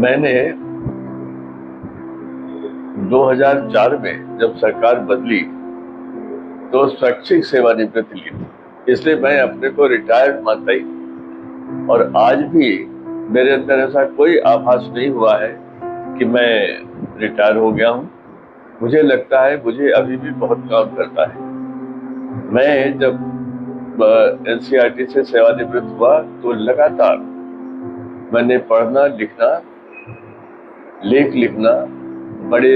मैंने 2004 में जब सरकार बदली तो स्वैच्छिक सेवानिवृत्ति ली थी, इसलिए मैं अपने को रिटायर्ड मानता ही। और आज भी मेरे अंदर ऐसा कोई आभास नहीं हुआ है कि मैं रिटायर हो गया हूँ। मुझे लगता है मुझे अभी भी बहुत काम करता है। मैं जब एनसीईआरटी से सेवानिवृत्त हुआ तो लगातार मैंने पढ़ना, लिखना, लेख लिखना, बड़े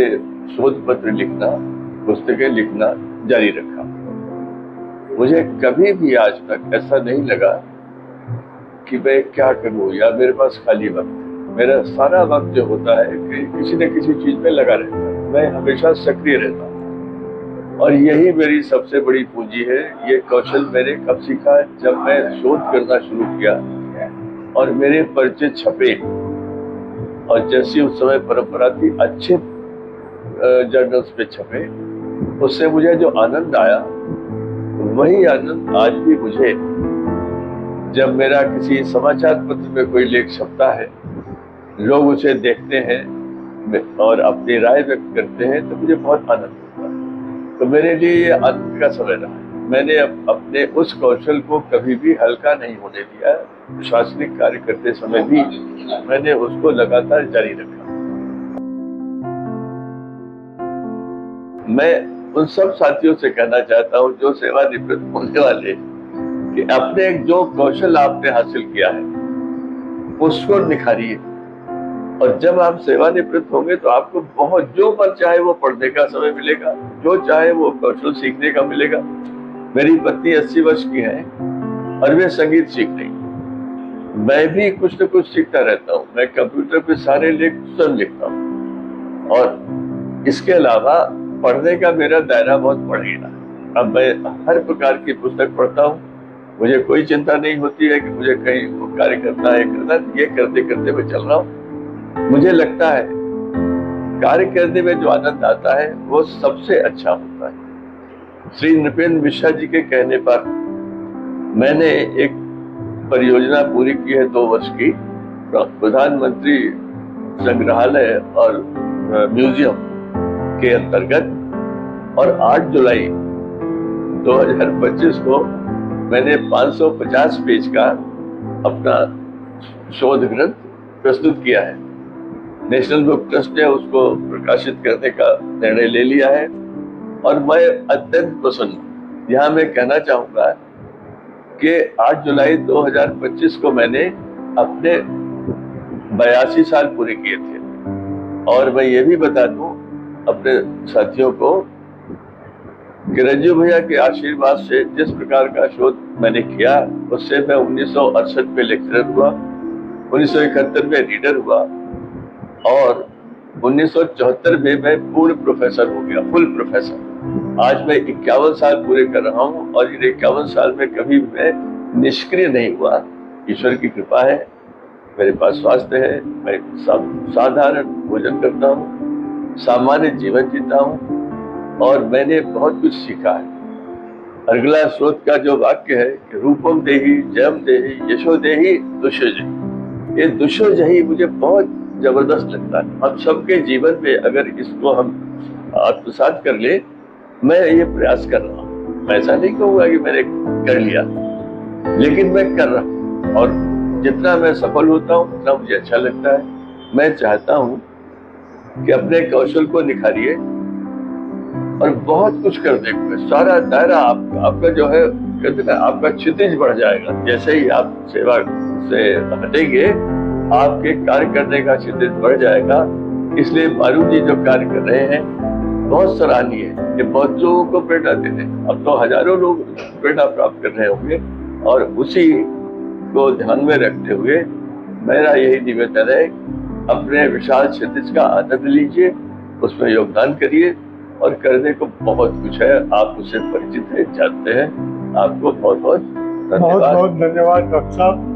शोध पत्र लिखना, पुस्तकें लिखना जारी रखा। मुझे कभी भी आज तक ऐसा नहीं लगा कि मैं क्या करूं या मेरे पास खाली वक्त है। मेरा सारा वक्त जो होता है कि किसी न किसी चीज में लगा रहता है। मैं हमेशा सक्रिय रहता हूँ और यही मेरी सबसे बड़ी पूंजी है। ये कौशल मैंने कब सीखा? जब मैं शोध करना शुरू किया और मेरे परिचय छपे और जैसी उस समय परंपरा थी अच्छे जर्नल्स पे छपे, उससे मुझे जो आनंद आया वही आनंद आज भी मुझे, जब मेरा किसी समाचार पत्र में कोई लेख छपता है, लोग उसे देखते हैं और अपनी राय व्यक्त करते हैं तो मुझे बहुत आनंद होता है। तो मेरे लिए ये आनंद का समय रहा है। मैंने अपने उस कौशल को कभी भी हल्का नहीं होने दिया। प्रशासनिक कार्य करते समय भी मैंने उसको लगातार जारी रखा। मैं उन सब साथियों से कहना चाहता हूँ जो सेवानिवृत्त होने वाले, कि अपने जो कौशल आपने हासिल किया है उसको निखारिए। और जब आप सेवानिवृत्त होंगे तो आपको बहुत जो मन चाहे वो पढ़ने का समय मिलेगा, जो चाहे वो कौशल सीखने का मिलेगा। मेरी पत्नी 80 वर्ष की है और वे संगीत सीख रही। मैं भी कुछ न कुछ सीखता रहता हूँ। मैं कंप्यूटर पे सारे लेख स्वयं लिखता हूँ और इसके अलावा पढ़ने का मेरा दायरा बहुत बढ़ गया। अब मैं हर प्रकार की पुस्तक पढ़ता हूँ। मुझे कोई चिंता नहीं होती है कि मुझे कहीं वो कार्य करना है, ये करते करते मैं चल रहा हूँ। मुझे लगता है कार्य करने में जो आनंद आता है वो सबसे अच्छा होता है। श्री नृपेंद्र मिश्रा जी के कहने पर मैंने एक परियोजना पूरी की है 2 वर्ष की, प्रधानमंत्री संग्रहालय और म्यूजियम के अंतर्गत। और 8 जुलाई 2025 को मैंने 550 पेज का अपना शोध ग्रंथ प्रस्तुत किया है। नेशनल बुक ट्रस्ट ने उसको प्रकाशित करने का निर्णय ले लिया है और मैं अत्यंत प्रसन्न हूँ। यहाँ मैं कहना चाहूँगा कि 8 जुलाई 2025 को मैंने अपने 82 साल पूरे किए थे। और मैं ये भी बता दूं अपने साथियों को कि रंजू भैया के आशीर्वाद से जिस प्रकार का शोध मैंने किया, उससे मैं 1968 में लेक्चरर हुआ, 1971 में रीडर हुआ और 1974 में मैं पूर्ण प्रोफेसर हो गया, फुल प्रोफेसर। आज मैं 51 साल पूरे कर रहा हूँ और इन 51 साल में कभी मैं निष्क्रिय नहीं हुआ। ईश्वर की कृपा है, मेरे पास स्वास्थ्य है, मैं साधारण भोजन करता हूँ, सामान्य जीवन जीता हूँ और मैंने बहुत कुछ सीखा है। अगला स्रोत का जो वाक्य है कि रूपम देहि जयम देहि यशो देहि दुष्यो जहि, ये दुष्यो जहि मुझे बहुत जबरदस्त लगता है। हम सबके जीवन में अगर इसको हम आत्मसात कर ले, मैं ये प्रयास कर रहा हूँ। मैं ऐसा नहीं कहूँगा कि मैंने कर लिया, लेकिन मैं कर रहा हूँ और जितना मैं सफल होता हूँ उतना मुझे अच्छा लगता है। मैं चाहता हूँ कि अपने कौशल को निखारिए और बहुत कुछ कर देंगे। सारा दायरा आपका जो है, कहते हैं आपका क्षितिज बढ़ जाएगा। जैसे ही आप सेवा से हटेंगे, आपके कार्य करने का क्षितिज बढ़ जाएगा। इसलिए बारू जी जो कार्य कर रहे हैं बहुत सराहनीय है, ये बहुत लोगों को प्रेरणा देते हैं। अब तो हजारों लोग प्रेरणा प्राप्त कर रहे होंगे और उसी को ध्यान में रखते हुए मेरा यही निवेदन है, अपने विशाल क्षितिज का आनंद लीजिए, उसमें योगदान करिए और करने को बहुत कुछ है। आप उससे परिचित हैं, जानते हैं। आपको बहुत बहुत धन्यवाद। बहुत बहुत धन्यवाद डॉक्टर साहब।